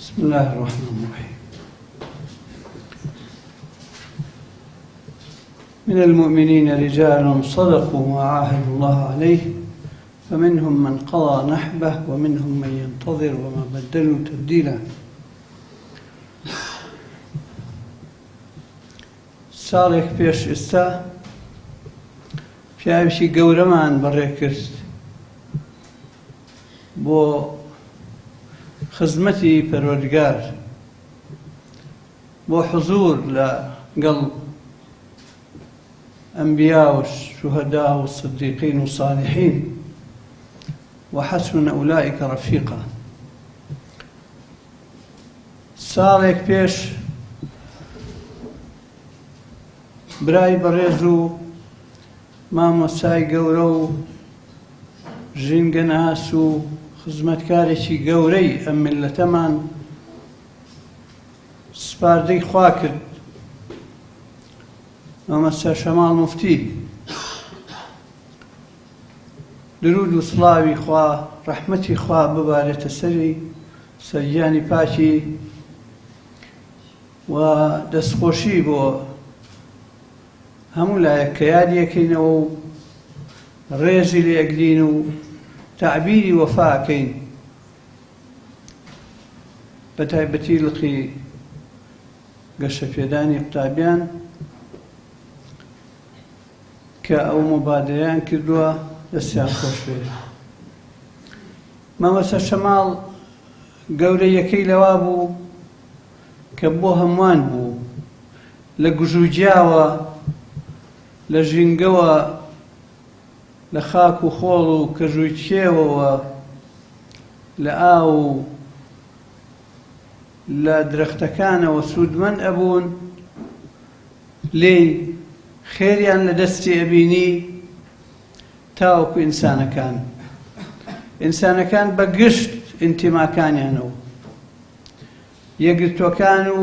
بسم الله الرحمن الرحيم. من المؤمنين رجال صدقوا ما عاهدوا الله عليه فمنهم من قضى نحبه ومنهم من ينتظر وما بدلوا تبديلا. ساڵێک پێش ئێستا پیاوێکی گەورەمان بەڕێ کرد بۆ خزمەتی پەروەردگار، بۆ حضور لەگەڵ ئەنبیا و شوهەدا و صدیقین و صالحین وحسن ئولئیک ڕەفیقا. ساڵێک پێش برای بەڕێز و مامۆستای گەورە و ژینگە ناس و خزمەتکارێکی گەورەی ئەم میلەتەمان سپاردەی خوا کرد، مامۆستا شەماڵ موفتی. درود و سڵاوی خوا، ڕەحمەتی خوا ببارێتە سەری سەرگیانی پاکی و دەستخۆشی بۆ هەموو لایەک کە یادیەکەینەوە و ڕێزی لێ ئەگرین و تعبیری وەفاکەین، بە تایبەتی لقی گەشە پێدانی قوتابیان کە ئەو مبادرەیان کردووە، دەستیان خۆش بێ. مامۆستا شەماڵ گەورەیەکەی لەوا بوو کە بۆ هەمووان بوو، لە گژوجیاوە، لە ژینگەوە، لە خاک و خۆڵ و کەژووی کێوەوە، لە ئاو و لە درەختەکانەوە سوودمەند ئەبوون، لێی خێریان لە دەستی ئەبینی تاوەکو ئینسانەکان. ئینسانەکان بە گشت ئینتیماکانیانەوە، یەکگرتووەکان و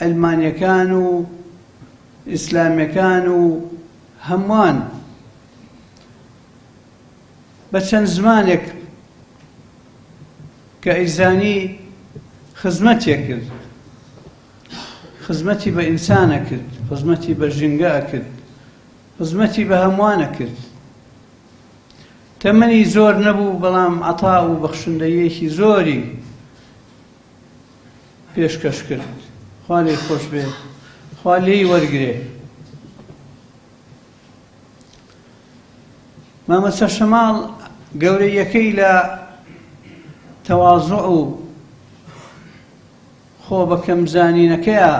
ئەلمانیەکان و ئیسلامیەکان و هەمووان بە چەند زمانێک کە ئەیزانی خزمەتیە کرد، خزمەتی بە ئینسانە کرد، خزمەتی بە ژینگە کرد، خزمەتی بە هەمووانە کرد. تەمەنی زۆر نەبوو، بەڵام عەتا و بەخشندەیەکی زۆری پێشکەش کرد. خوا لێی خۆش بێ، خوا لێی وەرگرێ. مامۆستا شەماڵ گەورەیەکەی لە تەواضوع و خۆ بە کەمزانینەکەیە،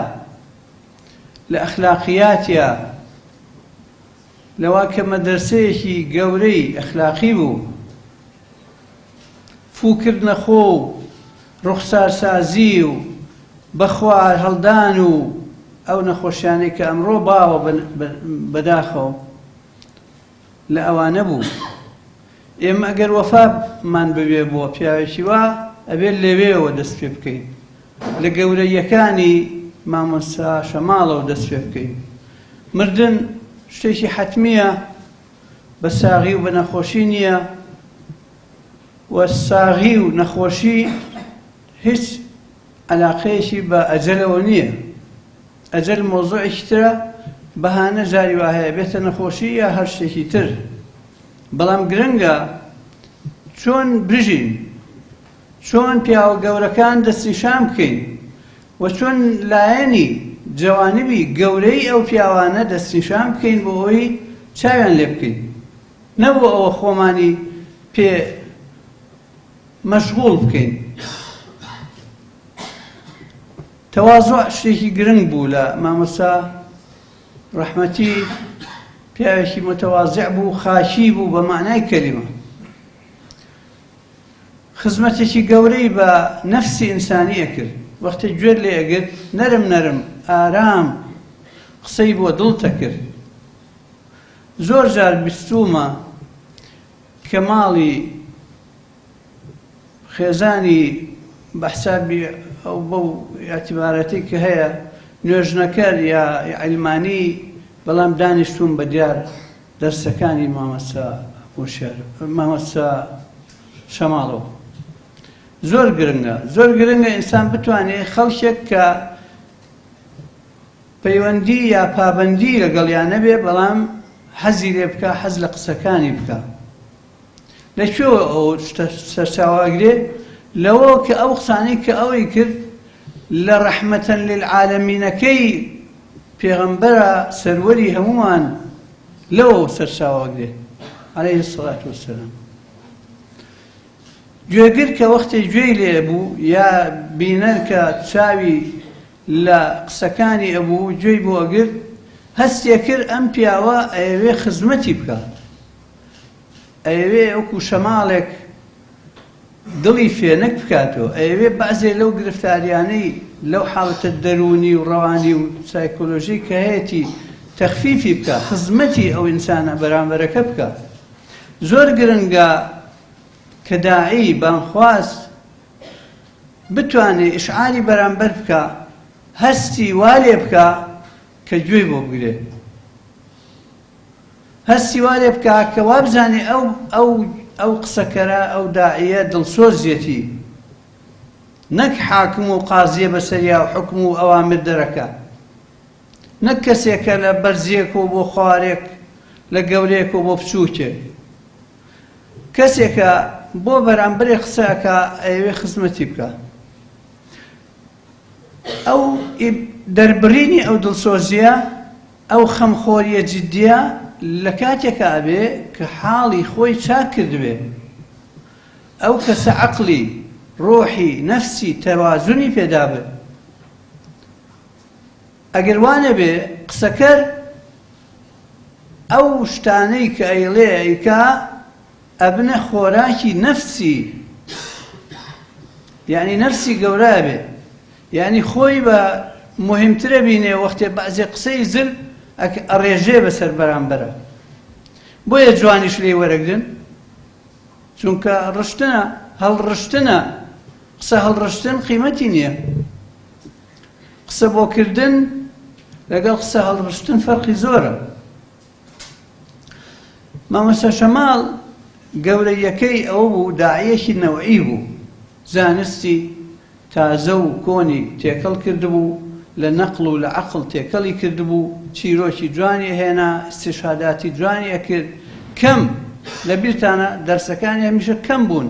لە ئەخلاقیاتیە، لەوا کە مەدرسەیەکی گەورەی ئەخلاقی بوو، فووکردنە خۆ و ڕوخسارسازی و بەخوا هەڵدان و ئەو نەخۆشیانەی کە ئەمڕۆ باوە بەداخەوە لە ئەوانە بوو. ئێمە ئەگەر وەفامان ببێ بۆ پیاوێکی وا، ئەبێت لەوێەوە دەست پێ بکەین، لە گەورەیەکانی مامۆستا شەماڵەوە دەست پێ بکەین. مردن شتێکی حەتمیە، بە ساغی و بە نەخۆشی نییە، و ساغی و نەخۆشی هیچ عەلاقەیەکی بە ئەجەلەوە نییە. ئەجەل مۆزوعێکی ترە، بەهانە جاری وا هەیە بێتە نەخۆشی یا هەر شتێکی تر. بەڵام گرنگە چۆن بژین، چۆن پیاوە گەورەکان دەستنیشان بکەین، و چۆن لایەنی جوانبی گەورەی ئەو پیاوانە دەستنیشان بکەین بۆ ئەوەی چاویان لێ بکەین، نەبوو ئەوە خۆمانی پێ مەشغوڵ بکەین. تەواضوع شتێکی گرنگ بوو لە مامۆستا ڕەحمەتی، پیاوێکی متەواضع بوو، خاشی بوو بە معنای کەلیمە. خزمەتێکی گەورەی بە نەفسی ئینسانیە کرد، وەختێک گوێر لێ ئەگرت نەرم نەرم ئارام قسەی بۆ دڵتە کرد. زۆر جار بیستوومە کە ماڵی خێزانی بە حسابی ئەو بەو ئەتیبارەتی کە هەیە نوێژنەکەر یا عیلمانی، بەڵام دانیشتوم بە دیار دەرسەکانی مامۆستا شەماڵەوە. زۆر گرنگە ئینسان بتوانێت خەڵکێک کە پەیوەندی یا پابەندی لەگەڵیان نەبێ بەڵام حەزی لێ بکە، حەز لە قسەکانی بکە. لەکوێوە ئەو سەرچاواگرێ؟ لەوە کە ئەو قسانەی کە ئەوەی کرد لە ڕەحمەتەن للعالەمینەکەی پێغەمبەرە سەروەری هەمومان لەوە سەرچاواگرێ عەلەیهی السەڵاتو وەسسەلام. گوێگر کە وەختێ گوێی لێ بوو یا بینەر کە چاوی لە قسەکانی ئەبوو گوێی بۆ ئەگرت، هەستێ کرد ئەم پیاوە ئەیەوێ خزمەتی بکە، ئەیەوێ وەکو شەماڵێک دڵی فێنک بکاتەوە، ئەیەوێ بەعزێ لەو گرفتاریانەی لەو حاڵەتە دەرونی و ڕەوانی و سایکۆلۆژی کە هەیەی تەخفیفی بکە، خزمەتی ئەو ئینسانە بەرامبەرەکە بکە. زۆر گرنگە کە داعی بانخواست بتوانێت ئشعاری بەرامبەر بکە، هەستی وا لێ بکە کە گوێی بۆ بگرێ، هەستی وا لێ بکە کە وا بزانێ ئەو قسەکەرە ئەو داعیە دڵسۆزیەتی، نەک حاکم و قازیە بەسەریا و حکم و ئەوامر دەرەکە، نەک کەسێکە لە بەرزیەک و بۆ خوارێک لە گەورەیەک و بۆ بچووکێ، کەسێکە بۆ بەرامبەرێ قسەکە ئەوێ خزمەتی بکە. ئەو دەربڕینی ئەو دڵسۆزیە، ئەو خەمخۆریە جددیە لە کاتێکا ئەبێ کە حاڵی خۆی چاک کردوێ، ئەو کەسە عەقلی، ڕۆحی، نەفسی تەوازونی پێدا بێ. ئەگەر وانە بێ قسەکەر ئەو شتانەی کە ئەیڵێ ئەیکا ئەبنە خۆراکی نەفسی، یعنی نەفسی گەورە بێ، یعنی خۆی بە مهمترە بینێ وەختێ بەعزێ قسەی زل ئەڕێژێ بەسەر بەرامبەرە. بۆیە جوانیش لێ وەرەگرن، چونکە ڕشتنە، هەڵڕشتنە، قسە هەڵڕشتن قیمەتی نییە. قسە بۆکردن لەگەڵ قسە هەڵڕشتن فەرقی زۆرە. مامۆستا شەماڵ گەورەیەکەی ئەوە بوو داعیەکی نەوعی بوو، زانستی تازە و کۆنی تێکەڵ کردبوو، لە نەقڵ و لە عەقڵ تێکەڵی کردبوو، چیرۆکی جوانی هێنا، استیشاداتی جوانی ئەکرد. کەم لە بیرتانە دەرسەکانی هەمیشە کەم بوون،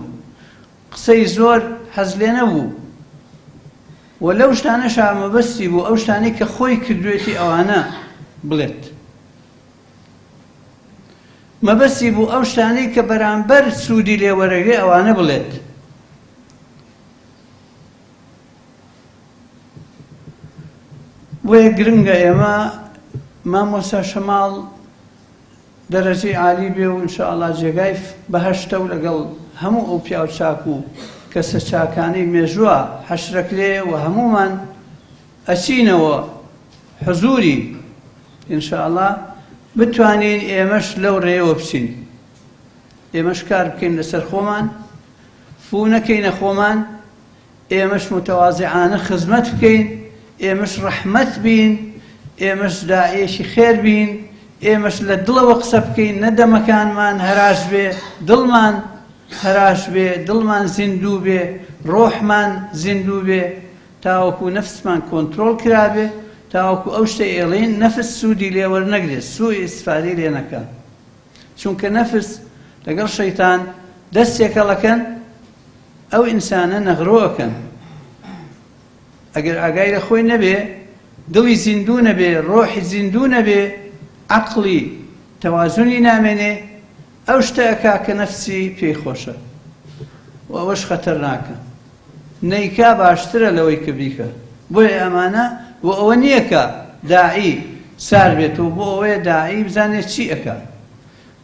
قسەی زۆر حەز لێ نەبوو، و لەو شتانەشا مەبەستی بوو ئەو شتانەی کە خۆی کردوێتی ئەوانە بڵێت، مەبەستی بوو ئەو شتانەی کە بەرامبەر سوودی لێوەرەگرێ ئەوانە بڵێت. بۆیە گرنگە ئێمە مامۆستا شەماڵ دەرەجەی عالی بێ و ئینشاءڵڵا جێگای بەهەشتە و لەگەڵ هەموو ئەو پیاو چاک و کەسە چاکانەی مێژووە حەشرەکرێ و هەموومان ئەچینەوە حزوری ئینشاءڵڵا بتوانین ئێمەش لەو ڕێیەوە بچین، ئێمەش کار بکەین لەسەر خۆمان، فو نەکەینە خۆمان، ئێمەش متەواضعانە خزمەت بکەین، ئێمەش ڕەحمەت بین، ئێمەش داعیەکی خێر بین، ئێمەش لە دڵەوە قسە بکەین، نەدەمەکانمان هەراش بێ، دڵمان هەراش بێ، دڵمان زیندوو بێ، ڕۆحمان زیندوو بێ، تاوەکو نەفسمان کۆنترۆڵ کرابێ، تاوەکو ئەو شتە ئێڵێن نەفس سوودی لێوەرنەگرێت، سوء ئیستیفادەی لێ نەکا. چونکە نەفس لەگەڵ شەیتان دەستێکەڵەکەن، ئەو ئینسانە نەغڕۆەکەن. ئەگەر ئاگای لە خۆی نەبێ، دڵی زیندوو نەبێ، ڕۆحی زیندوو نەبێ، عەقڵی تەوازونی نامێنێ، ئەو شتە ئەکا کە نەفسی پێی خۆشە و ئەوەش خەتەرناکە. نەیکا باشترە لەوەی کە بیکە. بۆیە ئەمانە بۆ ئەوە نییە کە داعی سار بێتەوە، بۆ ئەوەیە داعی بزانێت چی ئەکا،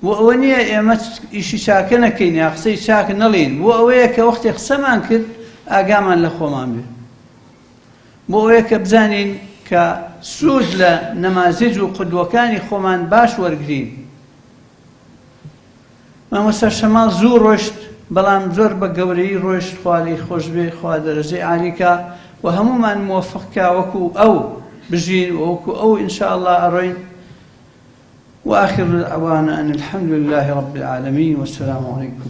بۆ ئەوە نییە ئێمە ئیشی چاکە نەکەین یا قسەی چاک نەڵێین، بۆ ئەوەیە کە وەختێ قسەمان کرد ئاگامان لە خۆمان بێ، بۆ ئەوەیە کە بزانین کە سوود لە نەمازج و قودوەکانی خۆمان باش وەرگرین. مامۆستا شەماڵ زوو ڕۆیشت، بەڵام زۆر بە گەورەی ڕۆیشت، خوا لێی خۆش بێ، خوا دەرەجەی عالیکە و هەمومان موفقکە وەکو ئەو بژین و وەکو ئەو ئینشاءالله ئەڕۆین. وآخر دعوانا أن الحمد لله رب العالمين والسلام عليكم.